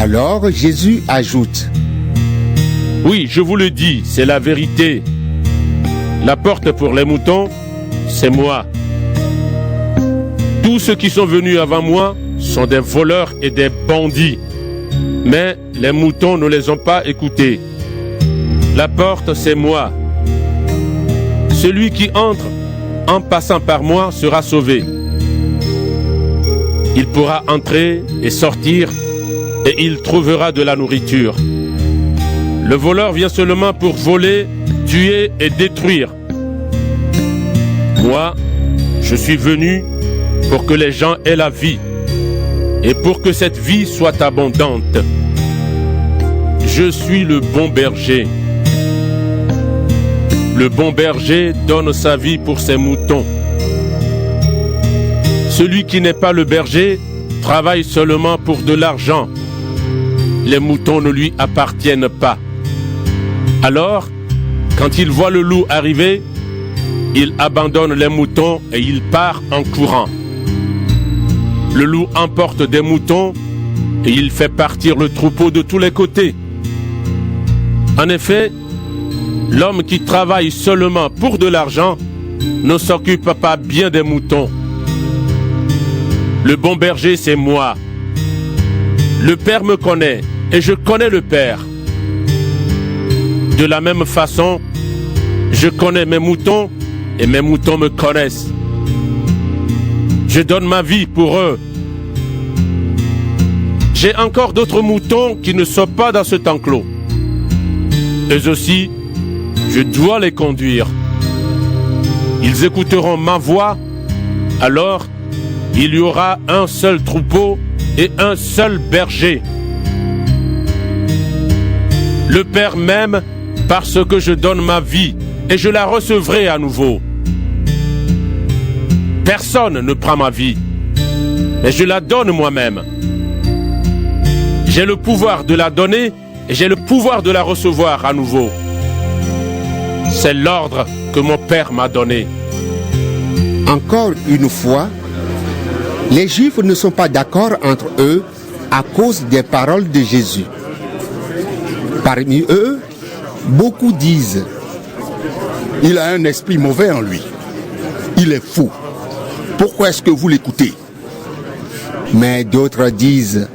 Alors Jésus ajoute: Oui, je vous le dis, c'est la vérité. La porte pour les moutons, c'est moi. Tous ceux qui sont venus avant moi sont des voleurs et des bandits. Mais les moutons ne les ont pas écoutés. La porte, c'est moi. Celui qui entre en passant par moi sera sauvé. Il pourra entrer et sortir et il trouvera de la nourriture. Le voleur vient seulement pour voler, tuer et détruire. Moi, je suis venu pour que les gens aient la vie et pour que cette vie soit abondante. Je suis le bon berger. Le bon berger donne sa vie pour ses moutons. Celui qui n'est pas le berger travaille seulement pour de l'argent. Les moutons ne lui appartiennent pas. Alors, quand il voit le loup arriver, il abandonne les moutons et il part en courant. Le loup emporte des moutons et il fait partir le troupeau de tous les côtés. En effet, l'homme qui travaille seulement pour de l'argent ne s'occupe pas bien des moutons. Le bon berger, c'est moi. Le Père me connaît et je connais le Père. De la même façon, je connais mes moutons et mes moutons me connaissent. Je donne ma vie pour eux. J'ai encore d'autres moutons qui ne sont pas dans cet enclos. Eux aussi, je dois les conduire. Ils écouteront ma voix, alors il y aura un seul troupeau et un seul berger. Le Père m'aime parce que je donne ma vie et je la recevrai à nouveau. Personne ne prend ma vie, mais je la donne moi-même. J'ai le pouvoir de la donner et j'ai le pouvoir de la recevoir à nouveau. C'est l'ordre que mon Père m'a donné. Encore une fois, les Juifs ne sont pas d'accord entre eux à cause des paroles de Jésus. Parmi eux, beaucoup disent: Il a un esprit mauvais en lui. Il est fou. Pourquoi est-ce que vous l'écoutez? Mais d'autres disent: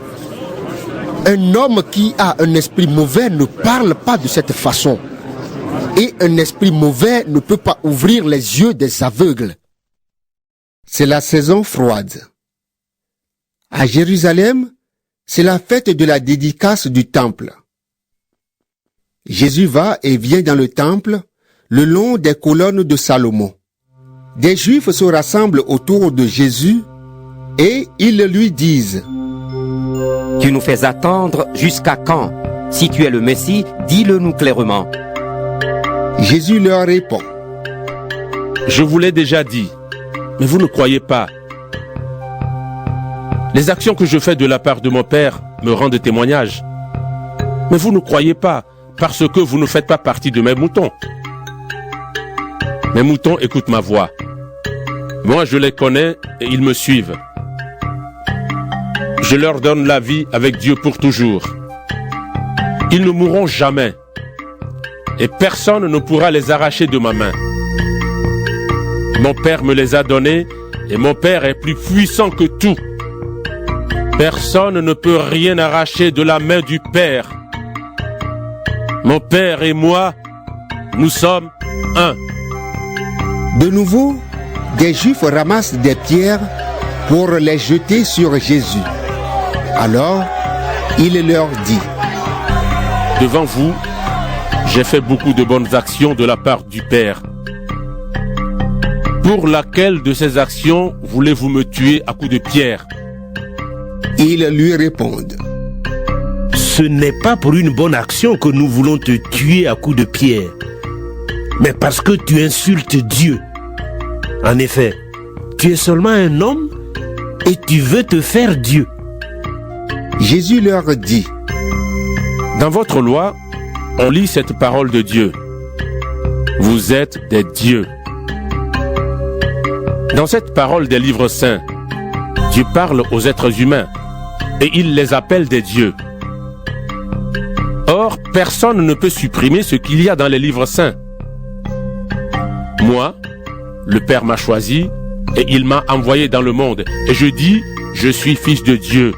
Un homme qui a un esprit mauvais ne parle pas de cette façon. Et un esprit mauvais ne peut pas ouvrir les yeux des aveugles. C'est la saison froide. À Jérusalem, c'est la fête de la dédicace du temple. Jésus va et vient dans le temple le long des colonnes de Salomon. Des Juifs se rassemblent autour de Jésus et ils lui disent: Tu nous fais attendre jusqu'à quand? Si tu es le Messie, dis-le-nous clairement. Jésus leur répond: Je vous l'ai déjà dit, mais vous ne croyez pas. Les actions que je fais de la part de mon Père me rendent témoignage. Mais vous ne croyez pas, parce que vous ne faites pas partie de mes moutons. Mes moutons écoutent ma voix. Moi, je les connais et ils me suivent. Je leur donne la vie avec Dieu pour toujours. Ils ne mourront jamais. Et personne ne pourra les arracher de ma main. Mon Père me les a donnés et mon Père est plus puissant que tout. Personne ne peut rien arracher de la main du Père. Mon Père et moi, nous sommes un. De nouveau, des Juifs ramassent des pierres pour les jeter sur Jésus. Alors, il leur dit: Devant vous, j'ai fait beaucoup de bonnes actions de la part du Père. Pour laquelle de ces actions voulez-vous me tuer à coups de pierre? Ils lui répondent: Ce n'est pas pour une bonne action que nous voulons te tuer à coups de pierre, mais parce que tu insultes Dieu. En effet, tu es seulement un homme et tu veux te faire Dieu. Jésus leur dit: Dans votre loi, on lit cette parole de Dieu. Vous êtes des dieux. Dans cette parole des livres saints, Dieu parle aux êtres humains et il les appelle des dieux. Or, personne ne peut supprimer ce qu'il y a dans les livres saints. Moi, le Père m'a choisi et il m'a envoyé dans le monde. Et je dis, je suis fils de Dieu.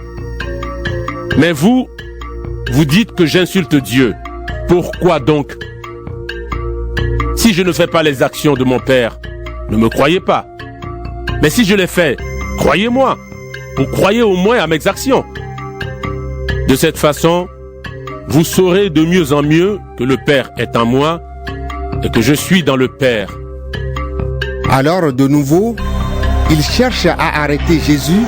Mais vous dites que j'insulte Dieu. Pourquoi donc? Si je ne fais pas les actions de mon Père, ne me croyez pas. Mais si je les fais, croyez-moi, ou croyez au moins à mes actions. De cette façon, vous saurez de mieux en mieux que le Père est en moi et que je suis dans le Père. Alors de nouveau, ils cherchent à arrêter Jésus,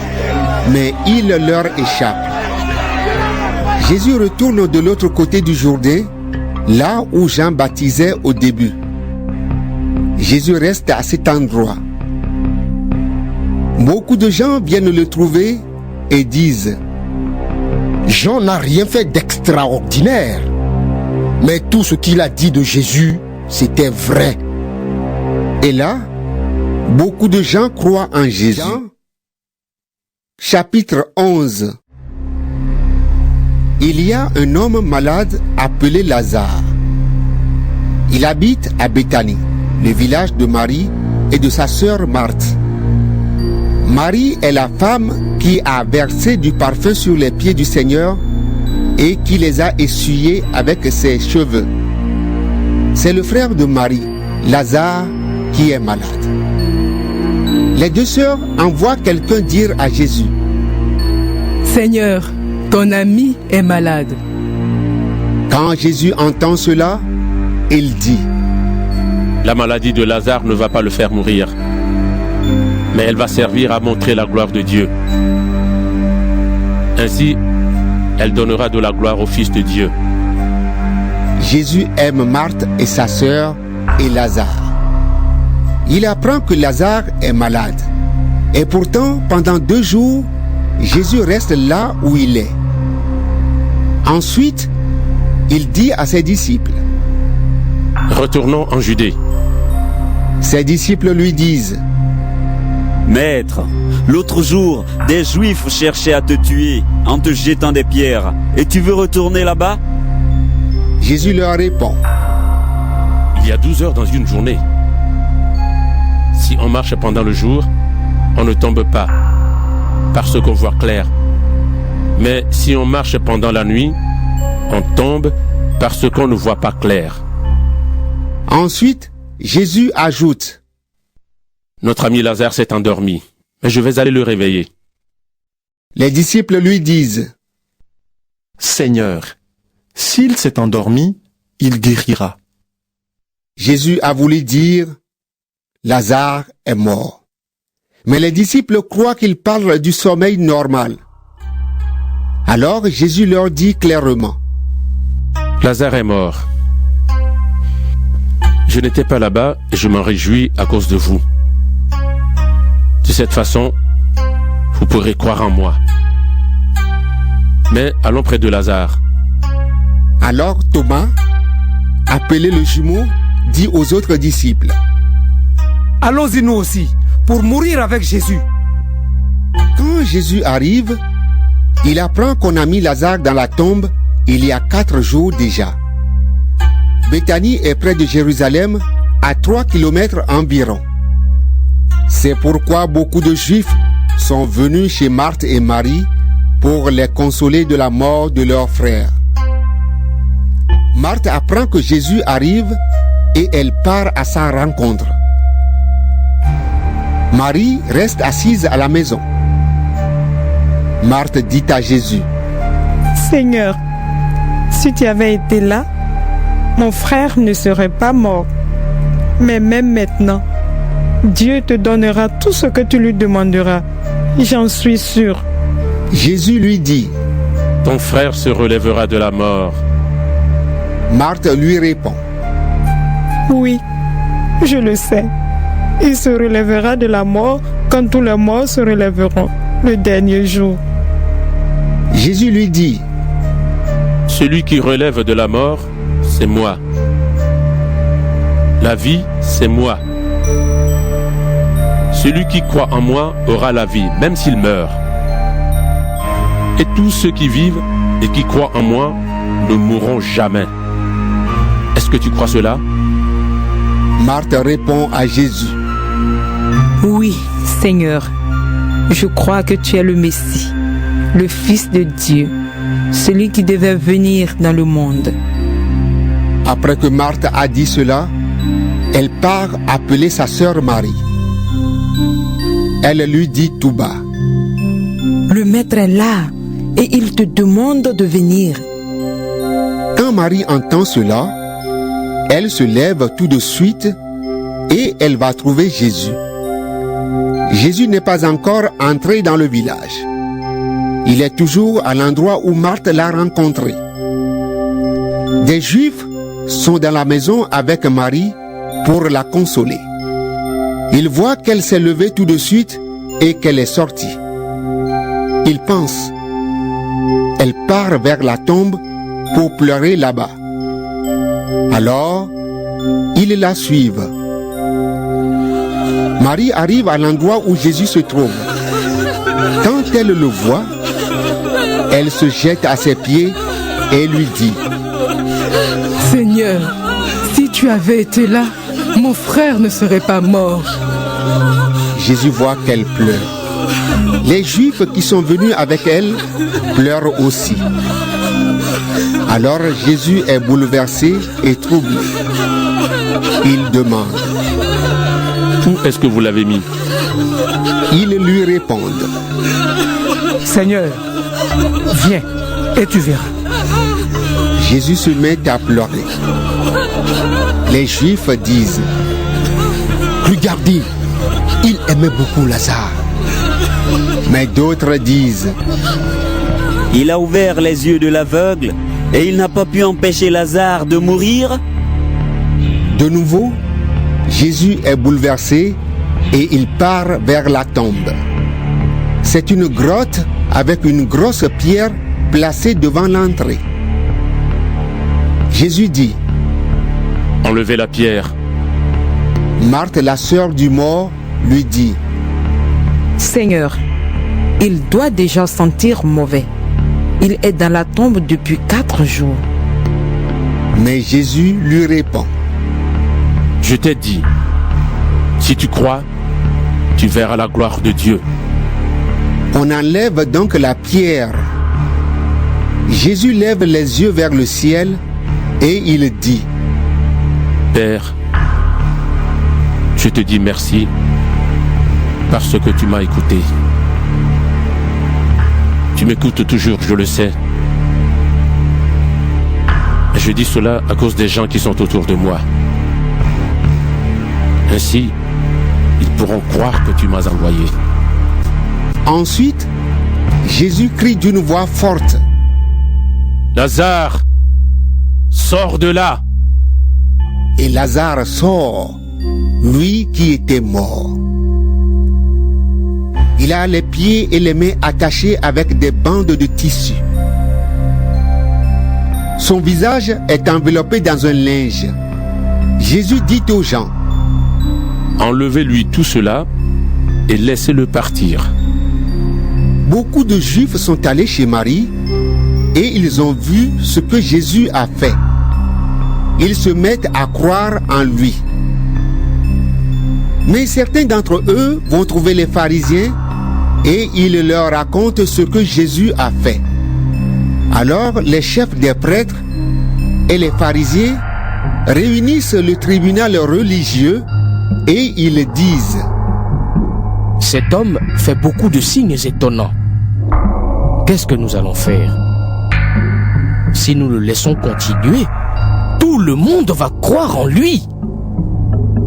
mais il leur échappe. Jésus retourne de l'autre côté du Jourdain, là où Jean baptisait au début. Jésus reste à cet endroit. Beaucoup de gens viennent le trouver et disent: Jean n'a rien fait d'extraordinaire, mais tout ce qu'il a dit de Jésus, c'était vrai. Et là, beaucoup de gens croient en Jésus. Chapitre 11. Il y a un homme malade appelé Lazare. Il habite à Béthanie, le village de Marie et de sa sœur Marthe. Marie est la femme qui a versé du parfum sur les pieds du Seigneur et qui les a essuyés avec ses cheveux. C'est le frère de Marie, Lazare, qui est malade. Les deux sœurs envoient quelqu'un dire à Jésus: Seigneur, ton ami est malade. Quand Jésus entend cela, il dit: La maladie de Lazare ne va pas le faire mourir, mais elle va servir à montrer la gloire de Dieu. Ainsi, elle donnera de la gloire au Fils de Dieu. Jésus aime Marthe et sa sœur et Lazare. Il apprend que Lazare est malade. Et pourtant, pendant 2 jours, Jésus reste là où il est. Ensuite, il dit à ses disciples: Retournons en Judée. Ses disciples lui disent: Maître, l'autre jour, des Juifs cherchaient à te tuer en te jetant des pierres. Et tu veux retourner là-bas? Jésus leur répond: Il y a 12 heures dans une journée. Si on marche pendant le jour, on ne tombe pas, parce qu'on voit clair. Mais si on marche pendant la nuit, on tombe parce qu'on ne voit pas clair. Ensuite, Jésus ajoute: Notre ami Lazare s'est endormi, mais je vais aller le réveiller. Les disciples lui disent: Seigneur, s'il s'est endormi, il guérira. Jésus a voulu dire: Lazare est mort. Mais les disciples croient qu'il parle du sommeil normal. Alors Jésus leur dit clairement: Lazare est mort. Je n'étais pas là-bas et je m'en réjouis à cause de vous. De cette façon, vous pourrez croire en moi. Mais allons près de Lazare. Alors Thomas, appelé le jumeau, dit aux autres disciples: Allons-y nous aussi, pour mourir avec Jésus. Quand Jésus arrive, il apprend qu'on a mis Lazare dans la tombe il y a 4 jours déjà. Béthanie est près de Jérusalem, à 3 kilomètres environ. C'est pourquoi beaucoup de Juifs sont venus chez Marthe et Marie pour les consoler de la mort de leur frère. Marthe apprend que Jésus arrive et elle part à sa rencontre. Marie reste assise à la maison. Marthe dit à Jésus: Seigneur, si tu avais été là, mon frère ne serait pas mort. Mais même maintenant, Dieu te donnera tout ce que tu lui demanderas. J'en suis sûr. Jésus lui dit: Ton frère se relèvera de la mort. Marthe lui répond: Oui, je le sais. Il se relèvera de la mort quand tous les morts se relèveront le dernier jour. Jésus lui dit: Celui qui relève de la mort, c'est moi. La vie, c'est moi. Celui qui croit en moi aura la vie, même s'il meurt. Et tous ceux qui vivent et qui croient en moi ne mourront jamais. Est-ce que tu crois cela? Marthe répond à Jésus. Oui, Seigneur, je crois que tu es le Messie, le Fils de Dieu, celui qui devait venir dans le monde. Après que Marthe a dit cela, elle part appeler sa sœur Marie. Elle lui dit tout bas. Le maître est là et il te demande de venir. Quand Marie entend cela, elle se lève tout de suite et elle va trouver Jésus. Jésus n'est pas encore entré dans le village. Il est toujours à l'endroit où Marthe l'a rencontré. Des Juifs sont dans la maison avec Marie pour la consoler. Ils voient qu'elle s'est levée tout de suite et qu'elle est sortie. Ils pensent. Elle part vers la tombe pour pleurer là-bas. Alors, ils la suivent. Marie arrive à l'endroit où Jésus se trouve. Quand elle le voit, elle se jette à ses pieds et lui dit: Seigneur, si tu avais été là, mon frère ne serait pas mort. Jésus voit qu'elle pleure. Les Juifs qui sont venus avec elle pleurent aussi. Alors Jésus est bouleversé et troublé. Il demande: Où est-ce que vous l'avez mis? Ils lui répondent: Seigneur, viens et tu verras. Jésus se met à pleurer. Les Juifs disent: Regardez, il aimait beaucoup Lazare. Mais d'autres disent: Il a ouvert les yeux de l'aveugle et il n'a pas pu empêcher Lazare de mourir. De nouveau, Jésus est bouleversé et il part vers la tombe. C'est une grotte avec une grosse pierre placée devant l'entrée. Jésus dit: Enlevez la pierre. Marthe, la sœur du mort, lui dit: Seigneur, il doit déjà sentir mauvais. Il est dans la tombe depuis 4 jours. Mais Jésus lui répond: Je t'ai dit, si tu crois, tu verras la gloire de Dieu. On enlève donc la pierre. Jésus lève les yeux vers le ciel et il dit: Père, je te dis merci parce que tu m'as écouté. Tu m'écoutes toujours, je le sais. Je dis cela à cause des gens qui sont autour de moi. Ainsi, ils pourront croire que tu m'as envoyé. Ensuite, Jésus crie d'une voix forte: Lazare, sors de là! Et Lazare sort, lui qui était mort. Il a les pieds et les mains attachés avec des bandes de tissu. Son visage est enveloppé dans un linge. Jésus dit aux gens: Enlevez-lui tout cela et laissez-le partir. Beaucoup de Juifs sont allés chez Marie et ils ont vu ce que Jésus a fait. Ils se mettent à croire en lui. Mais certains d'entre eux vont trouver les pharisiens et ils leur racontent ce que Jésus a fait. Alors les chefs des prêtres et les pharisiens réunissent le tribunal religieux et ils disent: Cet homme fait beaucoup de signes étonnants. Qu'est-ce que nous allons faire? Si nous le laissons continuer, tout le monde va croire en lui.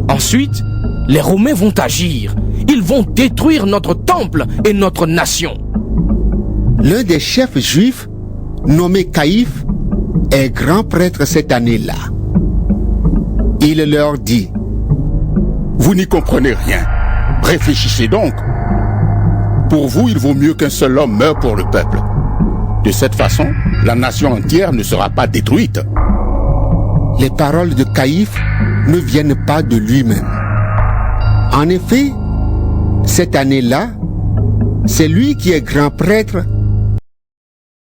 Ensuite, les Romains vont agir. Ils vont détruire notre temple et notre nation. L'un des chefs juifs, nommé Caïphe, est grand prêtre cette année-là. Il leur dit: Vous n'y comprenez rien. Réfléchissez donc. Pour vous, il vaut mieux qu'un seul homme meure pour le peuple. De cette façon, la nation entière ne sera pas détruite. Les paroles de Caïphe ne viennent pas de lui-même. En effet, cette année-là, c'est lui qui est grand prêtre